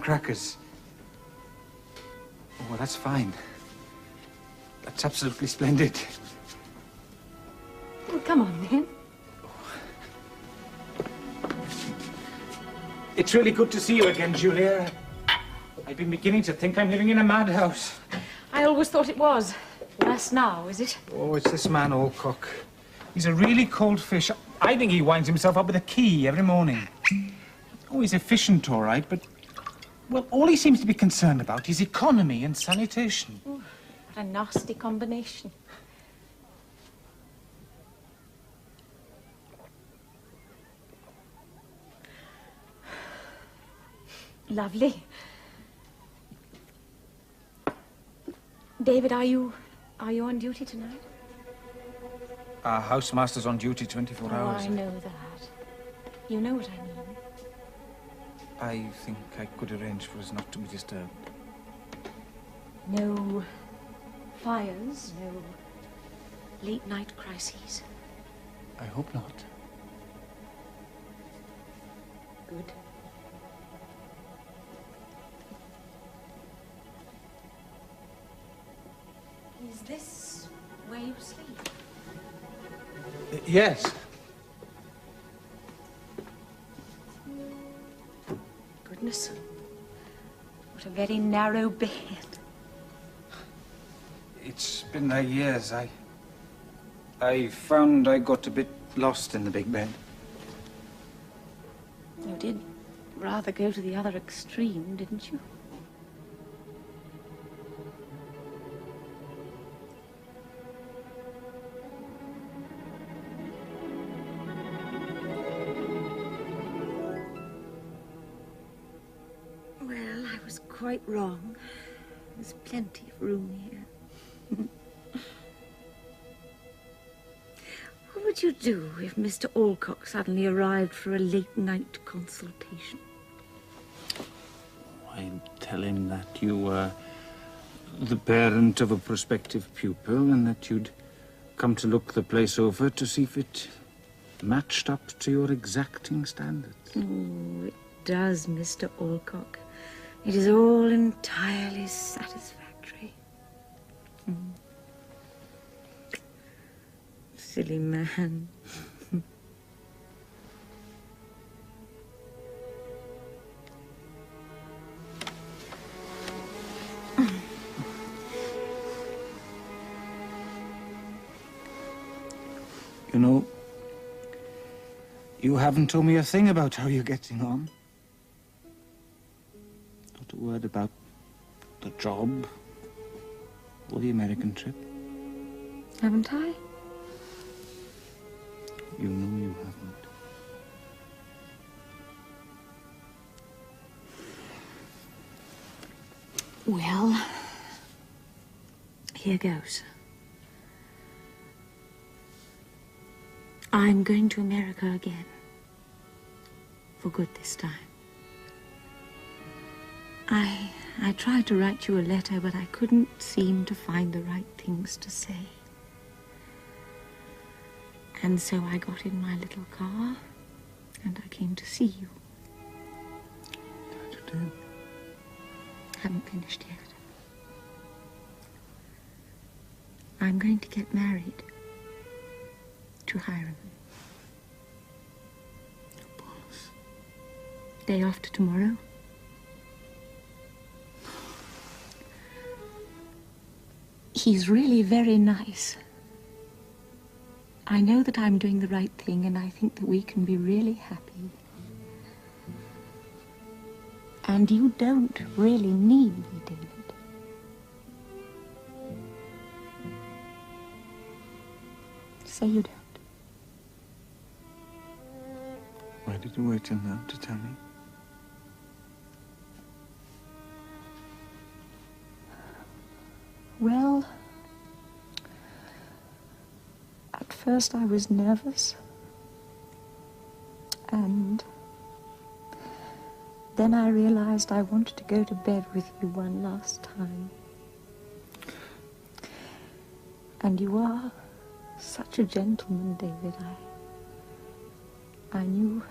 crackers. Oh, well, that's fine. That's absolutely splendid. Well, come on, then. It's really good to see you again, Julia. I've been beginning to think I'm living in a madhouse. I always thought it was. Worse now, is it? Oh, it's this man, Alcock. He's a really cold fish. I think he winds himself up with a key every morning. Oh, he's efficient, all right, but... Well, all he seems to be concerned about is economy and sanitation. Ooh, what a nasty combination. Lovely. David, are you on duty tonight? Our housemaster's on duty 24 hours. I know that. You know what I mean. I think I could arrange for us not to be disturbed. No fires, no late-night crises. I hope not. Good. Is this where you sleep? Yes. Goodness. What a very narrow bed. It's been there years. I found I got a bit lost in the big bed. You did rather go to the other extreme, didn't you? Well, I was quite wrong. There's plenty of room here. What would you do if Mr. Alcock suddenly arrived for a late-night consultation? I'd tell him that you were the parent of a prospective pupil and that you'd come to look the place over to see if it matched up to your exacting standards. Oh, it does, Mr. Alcock. It is all entirely satisfactory. Silly man. You know, you haven't told me a thing about how you're getting on. Not a word about the job or the American trip. Haven't I? You know you haven't. Well, here goes. I'm going to America again. For good this time. I tried to write you a letter, but I couldn't seem to find the right things to say. And so I got in my little car, and I came to see you. How'd you do? Haven't finished yet. I'm going to get married to Hiram. Boss. Day after tomorrow. He's really very nice. I know that I'm doing the right thing, and I think that we can be really happy. And you don't really need me, David. Say you don't. Why did you wait till now to tell me? Well, at first I was nervous. And then I realized I wanted to go to bed with you one last time. And you are such a gentleman, David. I knew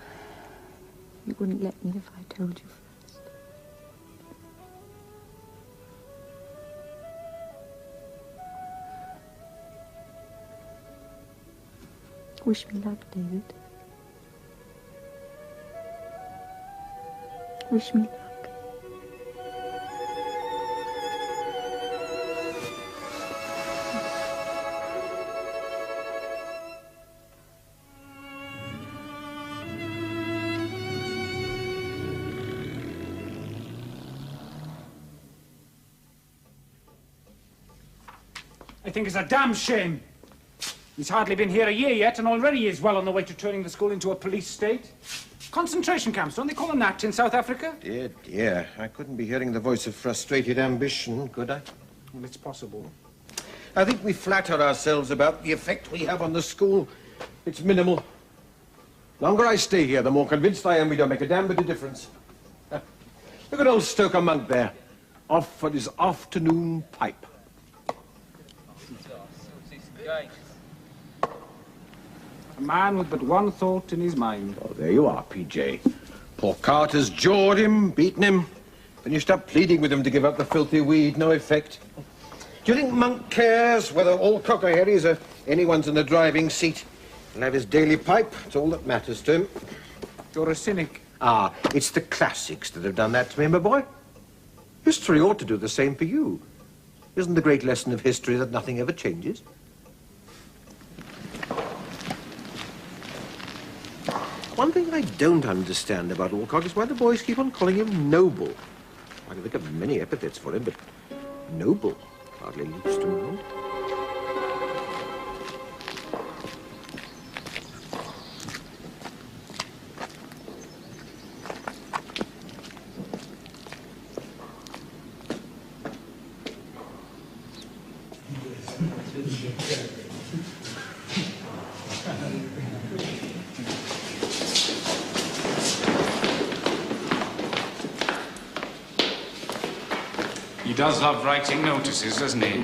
you wouldn't let me if I told you first. Wish me luck, David. Wish me luck. I think it's a damn shame. He's hardly been here a year yet, and already he is well on the way to turning the school into a police state. Concentration camps, don't they call them that in South Africa? Dear, dear, I couldn't be hearing the voice of frustrated ambition, could I? Well, it's possible. I think we flatter ourselves about the effect we have on the school. It's minimal. The longer I stay here, the more convinced I am we don't make a damn bit of difference. Look at old Stoker Monk there, off for his afternoon pipe. A man with but one thought in his mind. Oh, there you are, P.J. Poor Carter's jawed him, beaten him, finished up pleading with him to give up the filthy weed. No effect. Do you think Monk cares whether Alcock or Harry's or anyone's in the driving seat? He'll have his daily pipe. It's all that matters to him. You're a cynic. Ah, it's the classics that have done that to me, my boy. History ought to do the same for you. Isn't the great lesson of history that nothing ever changes? One thing I don't understand about Alcock is why the boys keep on calling him Noble. I can think of many epithets for him, but Noble hardly leaps to mind. He does love writing notices, doesn't he?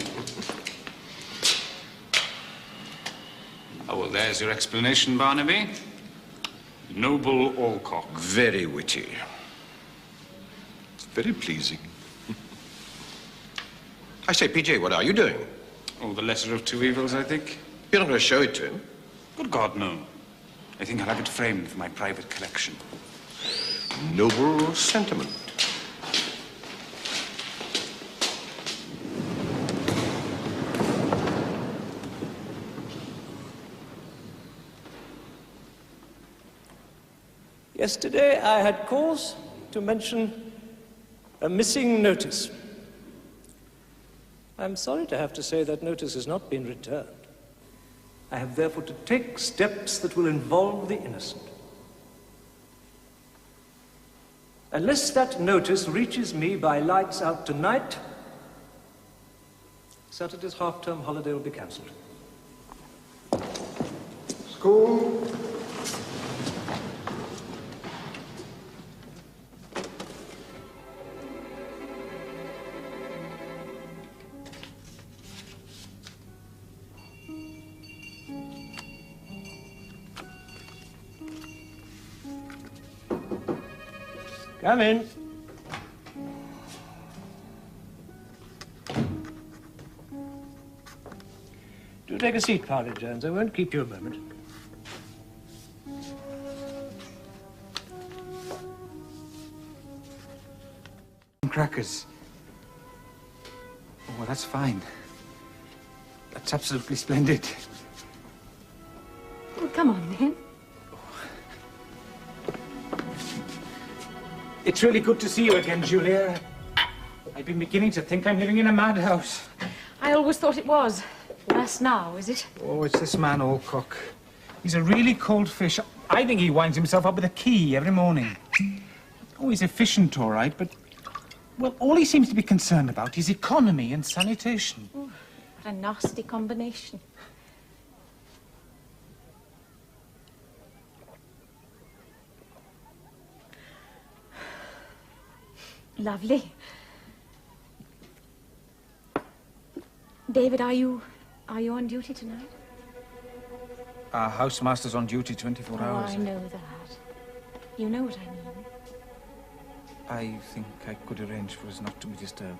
Oh, well, there's your explanation, Barnaby. Noble Alcock. Very witty. It's very pleasing. I say, PJ, what are you doing? Oh, the lesser of two evils, I think. You're not going to show it to him? Good God, no. I think I'll have it framed for my private collection. Noble sentiment. Yesterday, I had cause to mention a missing notice. I'm sorry to have to say that notice has not been returned. I have therefore to take steps that will involve the innocent. Unless that notice reaches me by lights out tonight, Saturday's half-term holiday will be cancelled. School. Come in. Do take a seat, Parley Jones. I won't keep you a moment. Crackers. Oh, well, that's fine. That's absolutely splendid. Well, come on, then. It's really good to see you again, Julia. I've been beginning to think I'm living in a madhouse. I always thought it was. Worse now, is it? Oh, it's this man, Alcock. He's a really cold fish. I think he winds himself up with a key every morning. Oh, he's efficient, all right, but... Well, all he seems to be concerned about is economy and sanitation. Ooh, what a nasty combination. Lovely. David, are you on duty tonight? Our housemaster's on duty 24 hours. Oh, I know that. You know what I mean. I think I could arrange for us not to be disturbed.